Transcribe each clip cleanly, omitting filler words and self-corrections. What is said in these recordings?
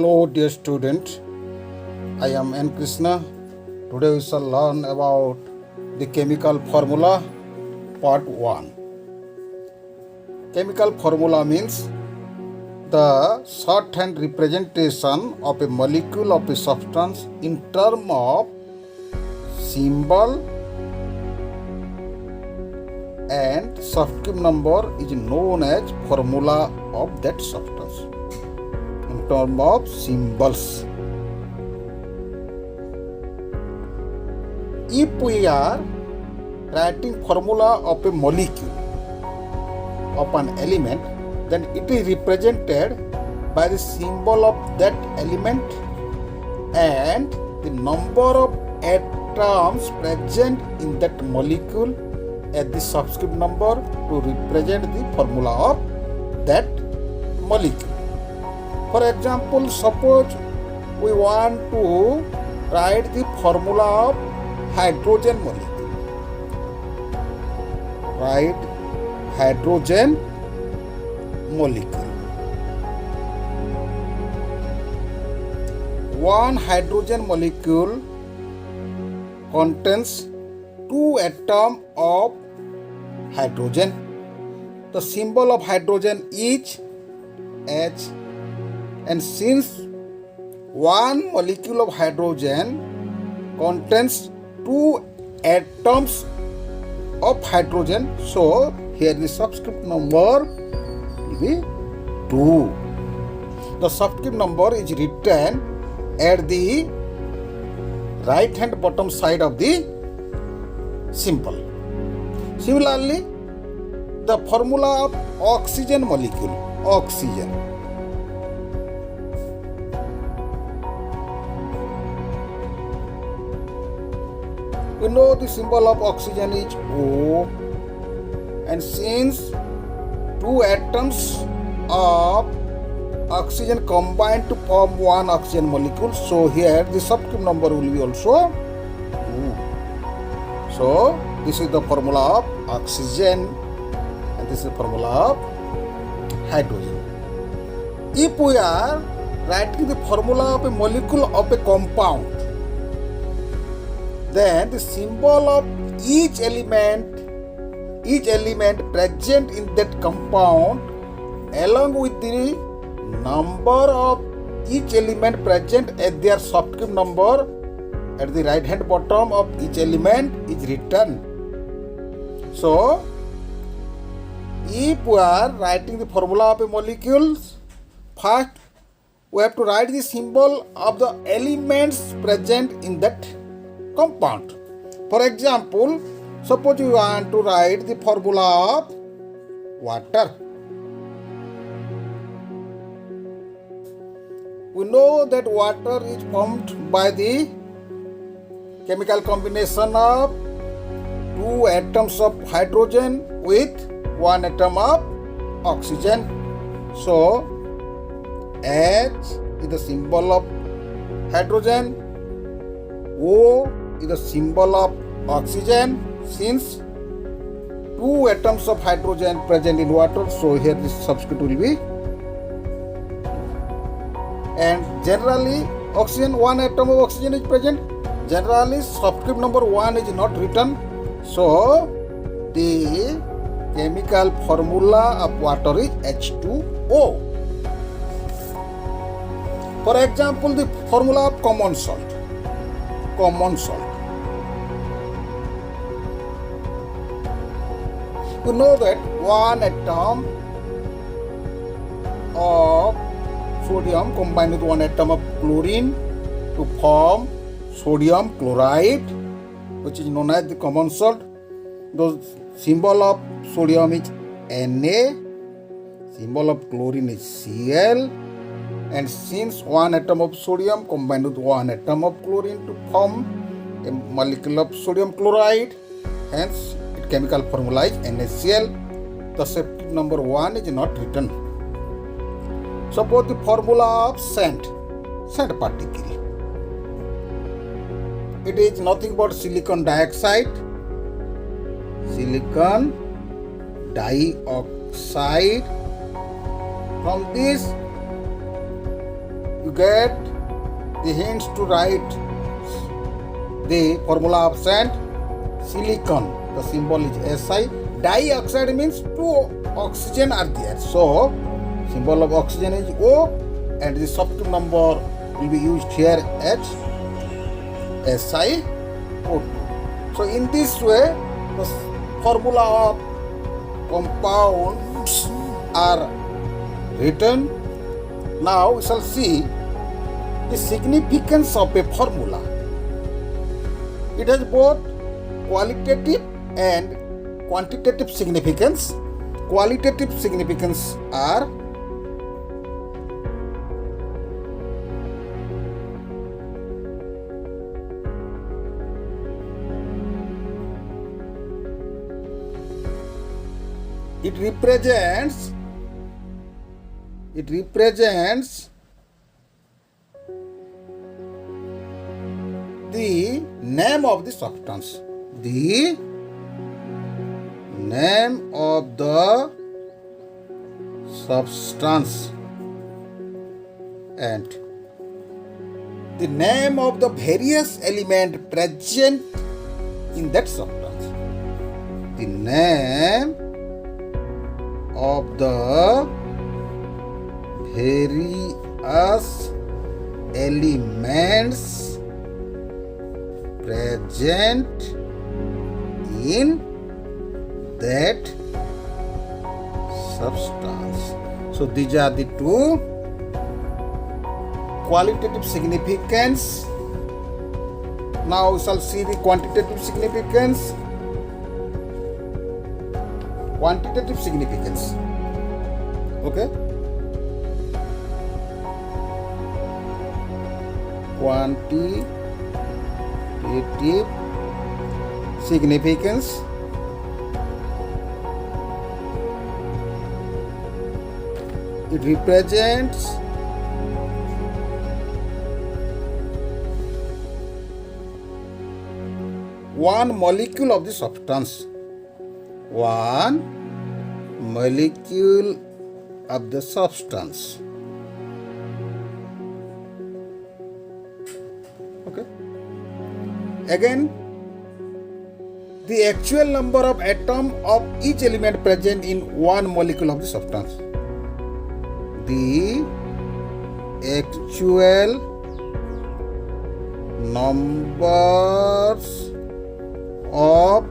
Hello, dear student. I am N. Krishna. Today we shall learn about the chemical formula, part 1. Chemical formula means the shorthand representation of a molecule of a substance in term of symbol and subscript number is known as formula of that substance in term of symbols. If we are writing formula of a molecule of an element, then it is represented by the symbol of that element and the number of atoms present in that molecule as the subscript number to represent the formula of that molecule. For example, suppose we want to write the formula of hydrogen molecule. Write hydrogen molecule. One hydrogen molecule contains 2 atoms of hydrogen. The symbol of hydrogen is H, and since one molecule of hydrogen contains 2 atoms of hydrogen, so here the subscript number will be 2. The subscript number is written at the right hand bottom side of the symbol. Similarly, the formula of oxygen molecule, oxygen. We know the symbol of oxygen is O, and since 2 atoms of oxygen combine to form one oxygen molecule, so here the subscript number will be also 2. So this is the formula of oxygen and this is the formula of hydrogen. If we are writing the formula of a molecule of a compound, then the symbol of each element present in that compound along with the number of each element present at their subscript number at the right hand bottom of each element is written. So if we are writing the formula of a molecule, first we have to write the symbol of the elements present in that compound. For example, suppose you want to write the formula of water. We know that water is formed by the chemical combination of 2 atoms of hydrogen with 1 atom of oxygen. So H is the symbol of hydrogen, O is the symbol of oxygen. Since 2 atoms of hydrogen present in water, so here this subscript will be. And generally oxygen, 1 atom of oxygen is present. Generally subscript number 1 is not written, so the chemical formula of water is H2O. For example, the formula of common salt. Common salt. We know that 1 atom of sodium combined with 1 atom of chlorine to form sodium chloride, which is known as the common salt. The symbol of sodium is Na, symbol of chlorine is Cl, and since 1 atom of sodium combined with 1 atom of chlorine to form a molecule of sodium chloride, hence its chemical formula is NaCl. The subscript number 1 is not written. Suppose the formula of sand particle. It is nothing but silicon dioxide. Silicon dioxide. From this you get the hints to write the formula of sand. Silicon, the symbol is Si. Dioxide means two oxygen are there. So, symbol of oxygen is O, and the subatomic number will be used here as SiO2. So, in this way, the formula of compounds are written. Now, we shall see the significance of a formula. It has both qualitative and quantitative significance. Qualitative significance are it represents the name of the substance. The name of the substance and the name of the various elements present in that substance. The name of the various elements present in that substance. So these are the two. Qualitative significance. Now we shall see the quantitative significance. Quantitative significance. Okay. Quantitative significance. It represents one molecule of the substance. One molecule of the substance. Okay. Again, the actual number of atoms of each element present in one molecule of the substance. The actual numbers of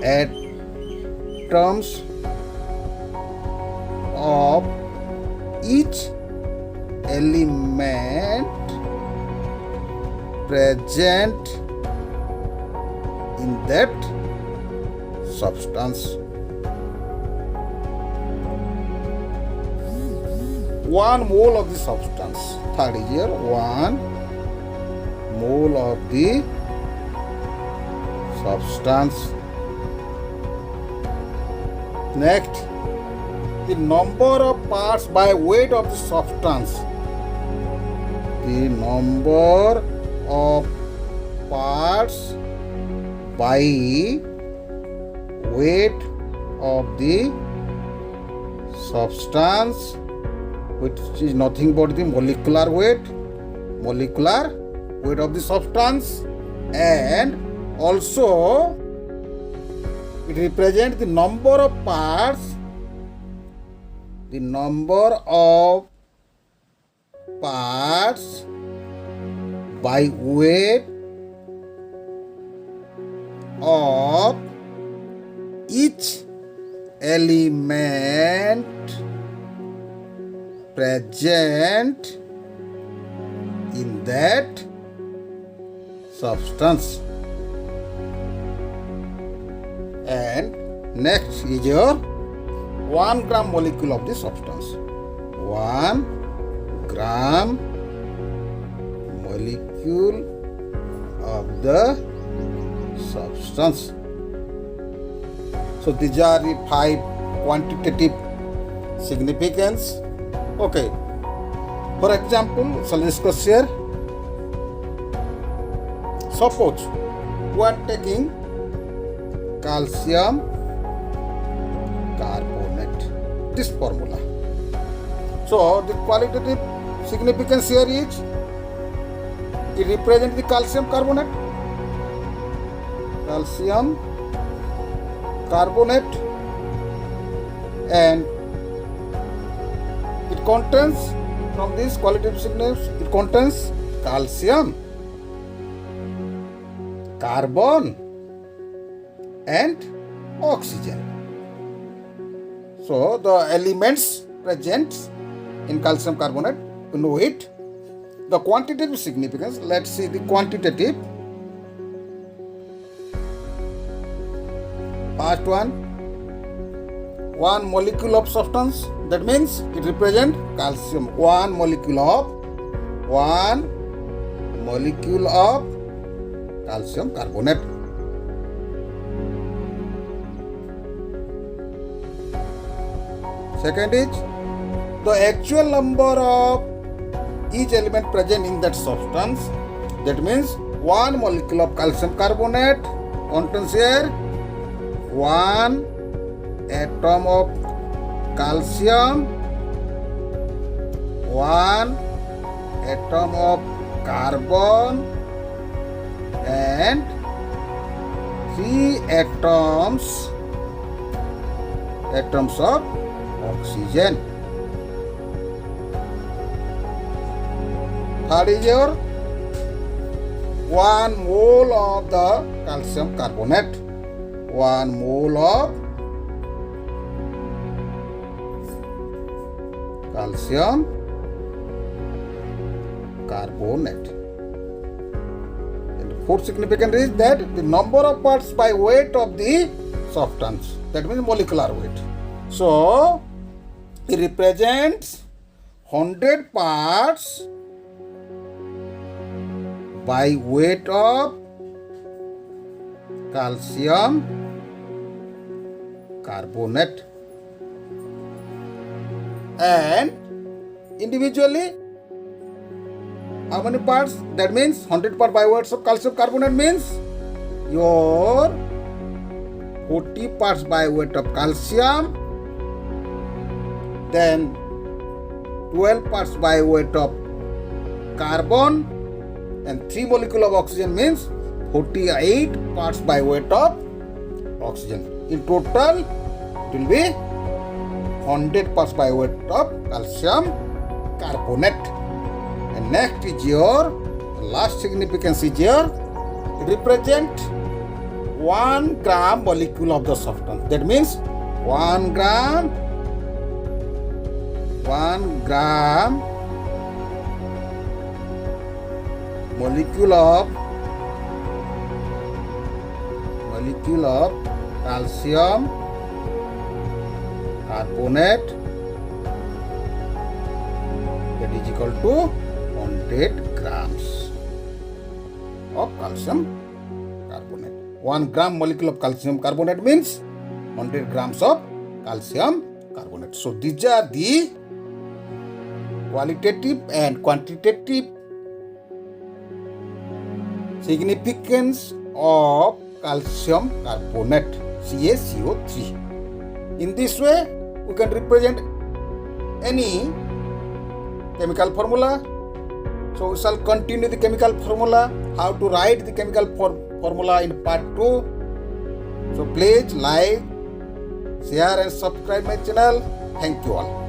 atoms of each element present in that substance. One mole of the substance. Third is here, 1 mole of the substance. Next, the number of parts by weight of the substance. The number of parts by weight of the substance, which is nothing but the molecular weight of the substance, and also it represents the number of parts by weight of each element present in that substance. And next is your 1 gram molecule of the substance. 1 gram molecule of the substance. So these are the 5 quantitative significance. Okay. For example, shall discuss here. Suppose we are taking calcium carbonate, this formula. So the qualitative significance here is it represents the calcium carbonate. Calcium carbonate, and it contains, from this qualitative significance, it contains calcium, carbon and oxygen. So the elements present in calcium carbonate, you know it. The quantitative significance, let's see the quantitative. First one molecule of substance, that means it represents calcium. One molecule of calcium carbonate. Second is the actual number of each element present in that substance. That means one molecule of calcium carbonate contains here one atom of calcium, one atom of carbon, and 3 atoms of oxygen. Third is your 1 mole of the calcium carbonate. 1 mole of calcium carbonate. And the fourth significance is that the number of parts by weight of the substance, that means molecular weight. So it represents 100 parts by weight of calcium carbonate, and individually how many parts? That means 100 parts by weight of calcium carbonate means your 40 parts by weight of calcium, then 12 parts by weight of carbon, and 3 molecules of oxygen means 48 parts by weight of oxygen. In total, it will be 100 parts by weight of calcium carbonate. And next is your last significance is here. It represents 1 gram molecule of the substance. That means 1 gram molecule of calcium carbonate, that is equal to 100 grams of calcium carbonate. 1 gram molecule of calcium carbonate means 100 grams of calcium carbonate. So these are the qualitative and quantitative significance of calcium carbonate, CaCO3. In this way, we can represent any chemical formula. So we shall continue the chemical formula, how to write the chemical formula in part 2. So please like, share and subscribe my channel. Thank you all.